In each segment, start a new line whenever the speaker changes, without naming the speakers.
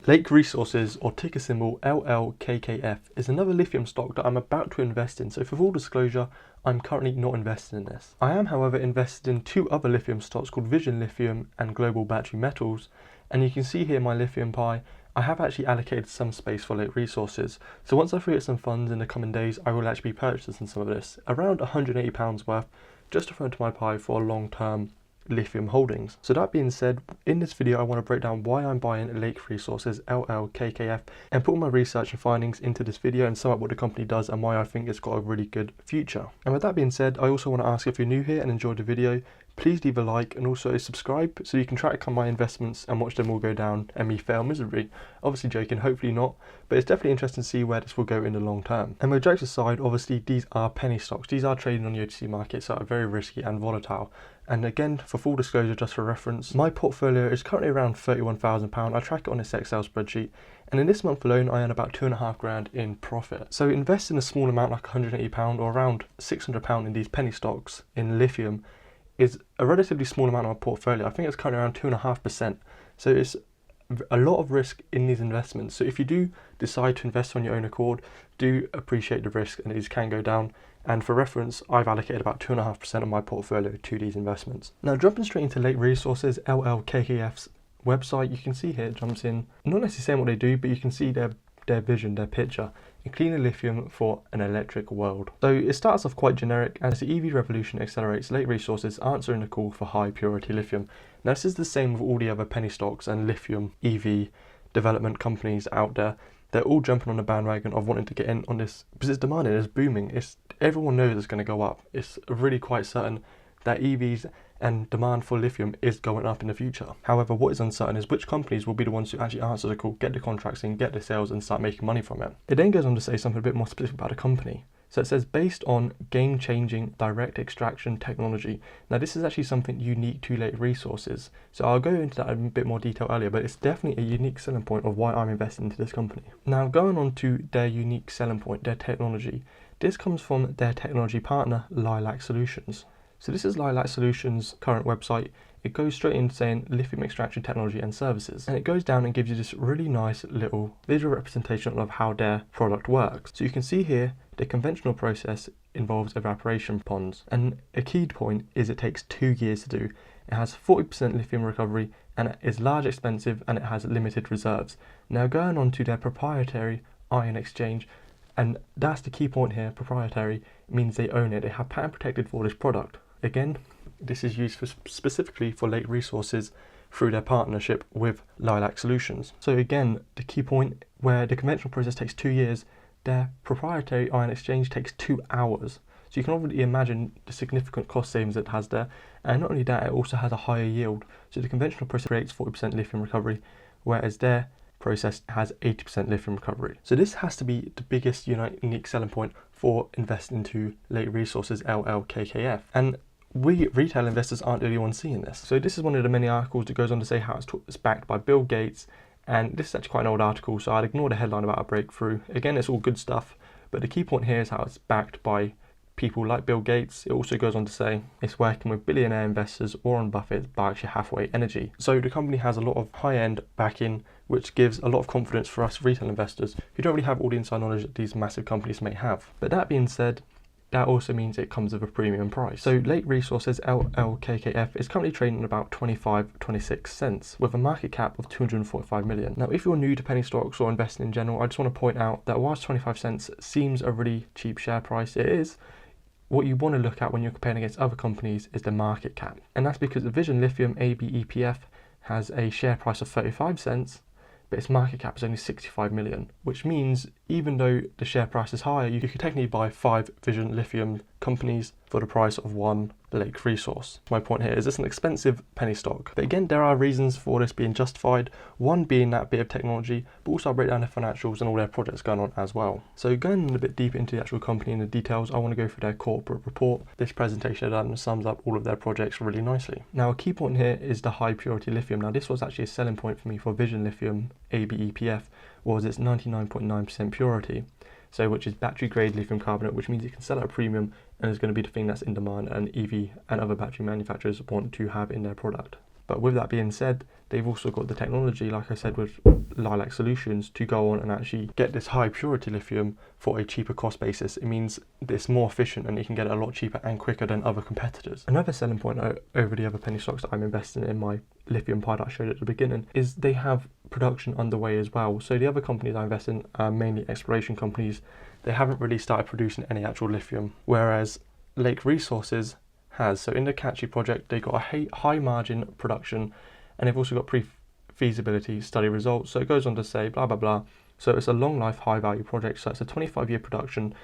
Lake Resources, or ticker symbol LLKKF, is another lithium stock that I'm about to invest in, so for full disclosure, I'm currently not invested in this. I am, however, invested in two other lithium stocks called Vision Lithium and Global Battery Metals, and you can see here my lithium pie. I have actually allocated some space for Lake Resources, so once I free up some funds in the coming days, I will actually be purchasing some of this, around £180 worth, just to throw into my pie for long-term lithium holdings. So that being said, in this video I want to break down why I'm buying Lake Resources LLKKF and put all my research and findings into this video and sum up what the company does and why I think it's got a really good future. And with that being said, I also want to ask, if you're new here and enjoyed the video, please leave a like and also subscribe so you can track my investments and watch them all go down and me fail miserably. Obviously joking, hopefully not, but it's definitely interesting to see where this will go in the long term. And with jokes aside, obviously these are penny stocks. These are trading on the OTC market, so are very risky and volatile. And again, for full disclosure, just for reference, my portfolio is currently around £31,000. I track it on this Excel spreadsheet, and in this month alone, I earn about £2,500 in profit. So investing a small amount, like £180 or around £600 in these penny stocks in lithium, is a relatively small amount of my portfolio. I think it's currently around 2.5%. So it's a lot of risk in these investments. So if you do decide to invest on your own accord, do appreciate the risk, and these can go down. And for reference, I've allocated about 2.5% of my portfolio to these investments. Now, jumping straight into Lake Resources LLKKF's website, you can see here it jumps in, not necessarily saying what they do, but you can see their vision, their picture, in cleaner lithium for an electric world. So it starts off quite generic. As the EV revolution accelerates, Lake Resources answering the call for high purity lithium. Now, this is the same with all the other penny stocks and lithium EV development companies out there. They're all jumping on the bandwagon of wanting to get in on this because it's demanding, it's booming. Everyone knows it's going to go up. It's really quite certain that EVs and demand for lithium is going up in the future. However, what is uncertain is which companies will be the ones who actually answer the call, get the contracts in, get the sales and start making money from it. It then goes on to say something a bit more specific about the company. So it says, based on game-changing direct extraction technology. Now this is actually something unique to Lake Resources. So I'll go into that in a bit more detail earlier, but it's definitely a unique selling point of why I'm investing into this company. Now going on to their unique selling point, their technology. This comes from their technology partner, Lilac Solutions. So this is Lilac Solutions' current website. It goes straight into saying lithium extraction technology and services. And it goes down and gives you this really nice little visual representation of how their product works. So you can see here, the conventional process involves evaporation ponds. And a key point is it takes 2 years to do. It has 40% lithium recovery, and it is large, expensive, and it has limited reserves. Now going on to their proprietary ion exchange, and that's the key point here, proprietary means they own it. They have patent protected for this product. Again, this is used specifically for Lake Resources through their partnership with Lilac Solutions. So again, the key point, where the conventional process takes 2 years, their proprietary ion exchange takes 2 hours. So you can already imagine the significant cost savings it has there. And not only that, it also has a higher yield. So the conventional process creates 40% lithium recovery, whereas their process has 80% lithium recovery. So this has to be the biggest unique selling point for investing into Lake Resources LLKKF. And we retail investors aren't the only ones seeing this. So this is one of the many articles that goes on to say how it's backed by Bill Gates. And this is actually quite an old article, so I'd ignore the headline about a breakthrough. Again, it's all good stuff, but the key point here is how it's backed by people like Bill Gates. It also goes on to say it's working with billionaire investors, Warren Buffett, Berkshire Hathaway Energy. So the company has a lot of high-end backing, which gives a lot of confidence for us retail investors who don't really have all the inside knowledge that these massive companies may have. But that being said, that also means it comes with a premium price. So Lake Resources LLKKF is currently trading at about 26 cents with a market cap of 245 million. Now, if you're new to penny stocks or investing in general, I just want to point out that whilst 25 cents seems a really cheap share price, it is. What you want to look at when you're comparing against other companies is the market cap. And that's because the Vision Lithium ABEPF has a share price of 35 cents, but its market cap is only 65 million, which means even though the share price is higher, you could technically buy 5 Vision Lithium companies for the price of 1 Lake Resource. My point here is it's an expensive penny stock, but again, there are reasons for this being justified. One being that bit of technology, but also I'll break down their financials and all their projects going on as well. So going a bit deeper into the actual company and the details, I want to go through their corporate report. This presentation done sums up all of their projects really nicely. Now, a key point here is the high purity lithium. Now, this was actually a selling point for me for Vision Lithium ABEPF, was its 99.9% purity. So which is battery grade lithium carbonate, which means you can sell at a premium and is going to be the thing that's in demand and EV and other battery manufacturers want to have in their product. But with that being said, they've also got the technology, like I said, with Lilac Solutions to go on and actually get this high purity lithium for a cheaper cost basis. It means it's more efficient and you can get it a lot cheaper and quicker than other competitors. Another selling point over the other penny stocks that I'm investing in my lithium pie that I showed at the beginning is they have production underway as well. So the other companies I invest in are mainly exploration companies. They haven't really started producing any actual lithium, whereas Lake Resources has. So in the Catchy project, they got a high margin production, and they've also got pre-feasibility study results. So it goes on to say blah blah blah. So it's a long life, high value project. So it's a 25-year production,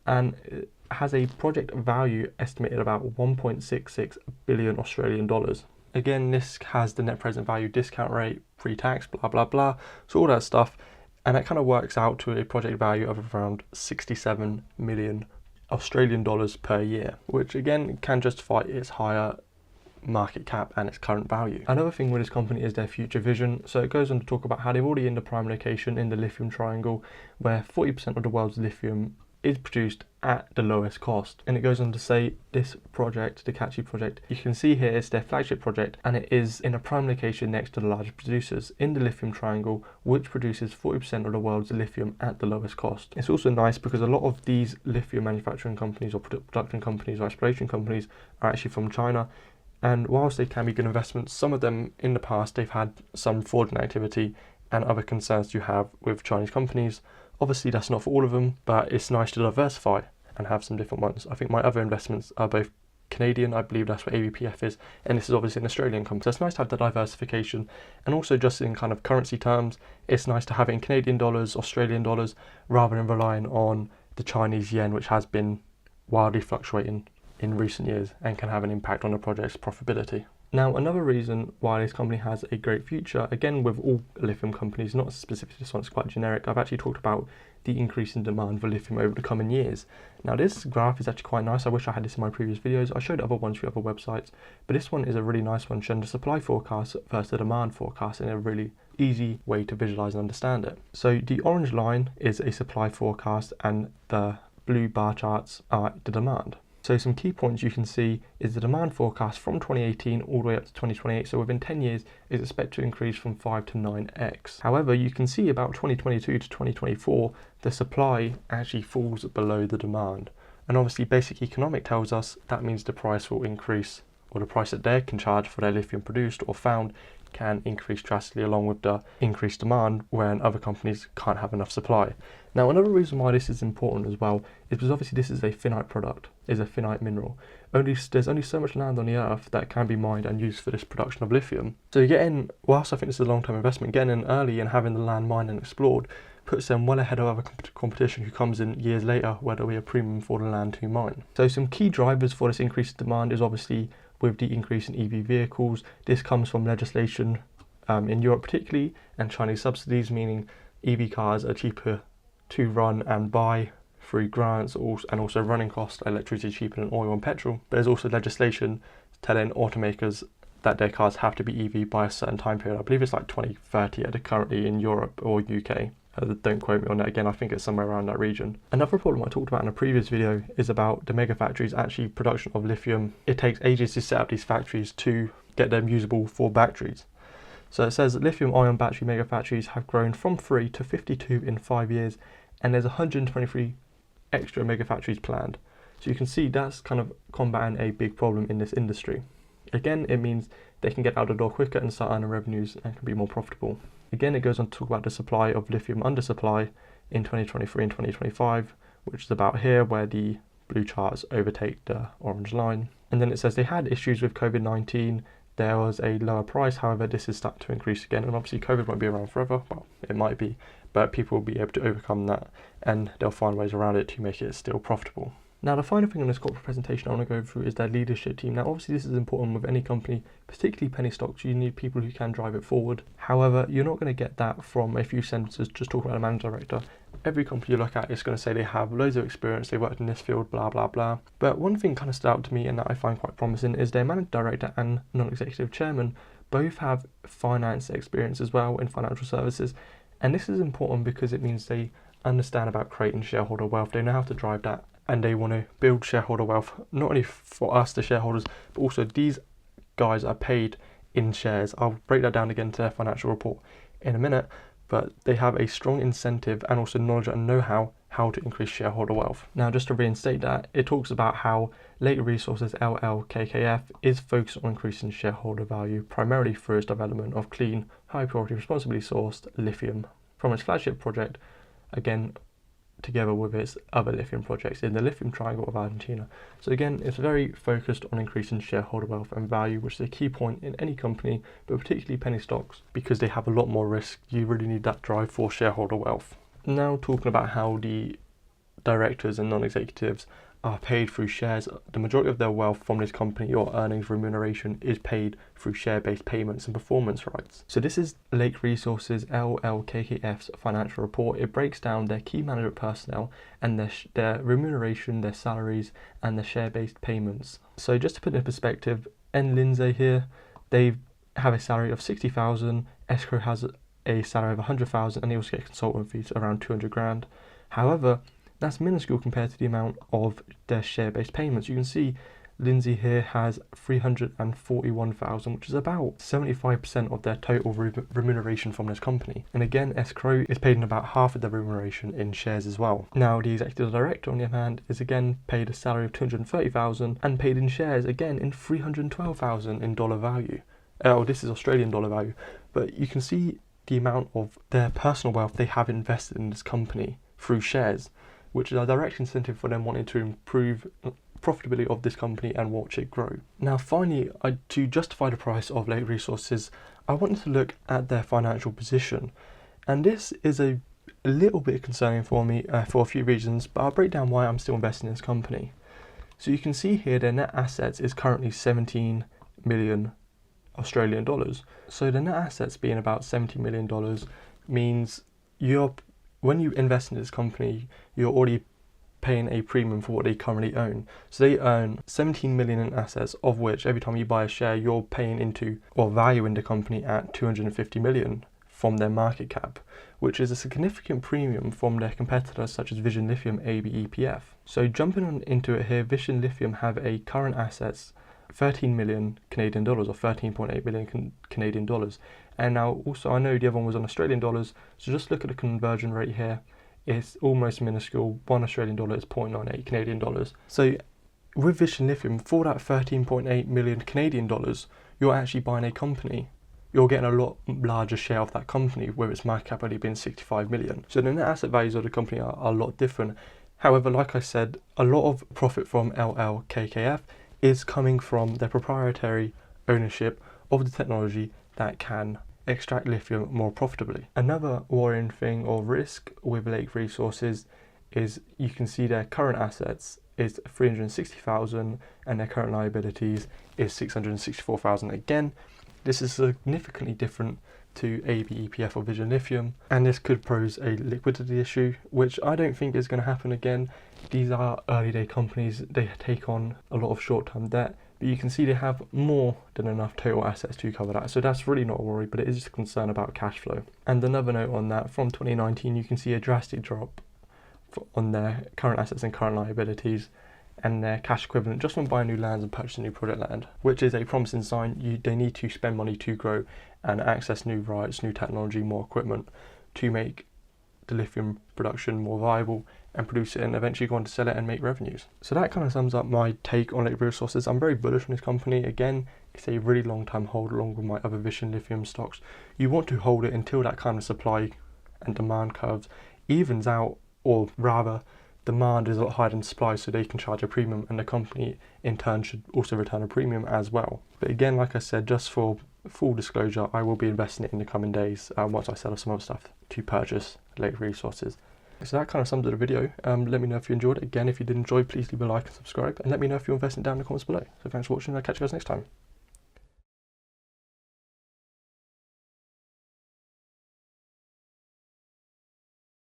and it has a project value estimated about 1.66 billion Australian dollars. Again, this has the net present value discount rate, pre-tax, blah blah blah. So all that stuff, and it kind of works out to a project value of around 67 million Australian dollars per year, which again can justify its higher market cap and its current value. Another thing with this company is their future vision. So it goes on to talk about how they're already in the prime location in the lithium triangle, where 40% of the world's lithium is produced at the lowest cost. And it goes on to say this project, the Catchy project, you can see here it's their flagship project, and it is in a prime location next to the largest producers in the lithium triangle, which produces 40% of the world's lithium at the lowest cost. It's also nice because a lot of these lithium manufacturing companies or production companies or exploration companies are actually from China. And whilst they can be good investments, some of them in the past they've had some fraudulent activity and other concerns you have with Chinese companies. Obviously that's not for all of them, but it's nice to diversify and have some different ones. I think my other investments are both Canadian, I believe that's what ABPF is, and this is obviously an Australian company. So it's nice to have the diversification, and also just in kind of currency terms, it's nice to have it in Canadian dollars, Australian dollars, rather than relying on the Chinese yen, which has been wildly fluctuating in recent years and can have an impact on the project's profitability. Now, another reason why this company has a great future, again with all lithium companies, not specific to this one, it's quite generic. I've actually talked about the increase in demand for lithium over the coming years. Now this graph is actually quite nice. I wish I had this in my previous videos. I showed other ones for other websites, but this one is a really nice one showing the supply forecast versus the demand forecast in a really easy way to visualize and understand it. So the orange line is a supply forecast and the blue bar charts are the demand. So some key points you can see is the demand forecast from 2018 all the way up to 2028. So within 10 years is expected to increase from 5 to 9x. However, you can see about 2022 to 2024, the supply actually falls below the demand. And obviously basic economic tells us that means the price will increase, or the price that they can charge for their lithium produced or found can increase drastically along with the increased demand when other companies can't have enough supply. Now, another reason why this is important as well is because obviously this is a finite product, is a finite mineral. There's only so much land on the earth that can be mined and used for this production of lithium. So getting, whilst I think this is a long-term investment, getting in early and having the land mined and explored puts them well ahead of other competition who comes in years later where there'll be a premium for the land to mine. So some key drivers for this increased demand is obviously with the increase in EV vehicles. This comes from legislation in Europe particularly, and Chinese subsidies, meaning EV cars are cheaper to run and buy through grants, and also running costs. Electricity is cheaper than oil and petrol. But there's also legislation telling automakers that their cars have to be EV by a certain time period. I believe it's like 2030 currently in Europe or UK. Don't quote me on that again, I think it's somewhere around that region. Another problem I talked about in a previous video is about the mega factories, actually production of lithium. It takes ages to set up these factories to get them usable for batteries. So it says that lithium ion battery mega factories have grown from 3 to 52 in 5 years, and there's 123 extra mega factories planned. So you can see that's kind of combating a big problem in this industry. Again, it means they can get out the door quicker and start earning revenues and can be more profitable. Again, it goes on to talk about the supply of lithium undersupply in 2023 and 2025, which is about here where the blue charts overtake the orange line. And then it says they had issues with COVID-19. There was a lower price, however, this is starting to increase again. And obviously COVID won't be around forever. Well, it might be, but people will be able to overcome that and they'll find ways around it to make it still profitable. Now, the final thing on this corporate presentation I want to go through is their leadership team. Now, obviously, this is important with any company, particularly penny stocks. You need people who can drive it forward. However, you're not going to get that from a few sentences just talking about a managing director. Every company you look at is going to say they have loads of experience, they worked in this field, blah, blah, blah. But one thing kind of stood out to me and that I find quite promising is their managing director and non-executive chairman both have finance experience as well in financial services. And this is important because it means they understand about creating shareholder wealth. They know how to drive that. And they want to build shareholder wealth, not only for us, the shareholders, but also these guys are paid in shares. I'll break that down again to their financial report in a minute, but they have a strong incentive and also knowledge and know-how how to increase shareholder wealth. Now, just to reinstate that, it talks about how Lake Resources LLKKF is focused on increasing shareholder value primarily through its development of clean, high-purity, responsibly sourced lithium from its flagship project, again, together with its other lithium projects in the Lithium Triangle of Argentina. So again, it's very focused on increasing shareholder wealth and value, which is a key point in any company, but particularly penny stocks, because they have a lot more risk. You really need that drive for shareholder wealth. Now talking about how the directors and non-executives are paid through shares, the majority of their wealth from this company or earnings remuneration is paid through share-based payments and performance rights. So this is Lake Resources LLKKF's financial report. It breaks down their key management personnel and their remuneration, their salaries, and their share-based payments. So just to put it in perspective, Lindsay here, they have a salary of 60,000, Escrow has a salary of 100,000, and they also get consultant fees around 200 grand. However, that's minuscule compared to the amount of their share-based payments. You can see Lindsay here has 341,000, which is about 75% of their total remuneration from this company. And again, Escrow is paid in about half of their remuneration in shares as well. Now, the executive director, on the other hand, is again paid a salary of 230,000 and paid in shares again in 312,000 in dollar value. Oh, this is Australian dollar value, but you can see the amount of their personal wealth they have invested in this company through shares, which is a direct incentive for them wanting to improve profitability of this company and watch it grow. Now finally, to justify the price of Lake Resources, I wanted to look at their financial position, and this is a little bit concerning for me for a few reasons, but I'll break down why I'm still investing in this company. So you can see here their net assets is currently 17 million Australian dollars. So the net assets being about $70 million means when you invest in this company, you're already paying a premium for what they currently own. So they earn 17 million in assets, of which every time you buy a share, you're paying into or valuing the company at 250 million from their market cap, which is a significant premium from their competitors such as Vision Lithium ABEPF. So jumping on into it here, Vision Lithium have a current assets 13 million Canadian dollars or 13.8 million Canadian dollars. And now also I know the other one was on Australian dollars, so just look at the conversion rate here. It's almost minuscule. 1 Australian dollar is 0.98 Canadian dollars. So with Vision Lithium, for that 13.8 million Canadian dollars, you're actually buying a company. You're getting a lot larger share of that company, with its market cap only being 65 million. So the net asset values of the company are a lot different. However, like I said, a lot of profit from LLKKF is coming from their proprietary ownership of the technology that can extract lithium more profitably. Another worrying thing or risk with Lake Resources is you can see their current assets is 360,000 and their current liabilities is 664,000. Again, this is significantly different to ABEPF or Vision Lithium, and this could pose a liquidity issue, which I don't think is going to happen again. These are early day companies, they take on a lot of short-term debt, but you can see they have more than enough total assets to cover that, so that's really not a worry, but it is just a concern about cash flow. And another note on that, from 2019 you can see a drastic drop on their current assets and current liabilities and their cash equivalent just from buying new lands and purchasing new project land, which is a promising sign. They need to spend money to grow and access new rights, new technology, more equipment to make the lithium production more viable and produce it and eventually go on to sell it and make revenues. So that kind of sums up my take on Lake Resources. I'm very bullish on this company. Again, it's a really long term hold along with my other Vision Lithium stocks. You want to hold it until that kind of supply and demand curves evens out, or rather demand is a lot higher than supply, so they can charge a premium and the company in turn should also return a premium as well. But again, like I said, just for full disclosure, I will be investing it in the coming days once I sell some other stuff to purchase Lake Resources. So that kind of sums up the video. Let me know if you enjoyed it. Again, if you did enjoy, please leave a like and subscribe, and let me know if you're investing down in the comments below. So thanks for watching, and I'll catch you guys next time.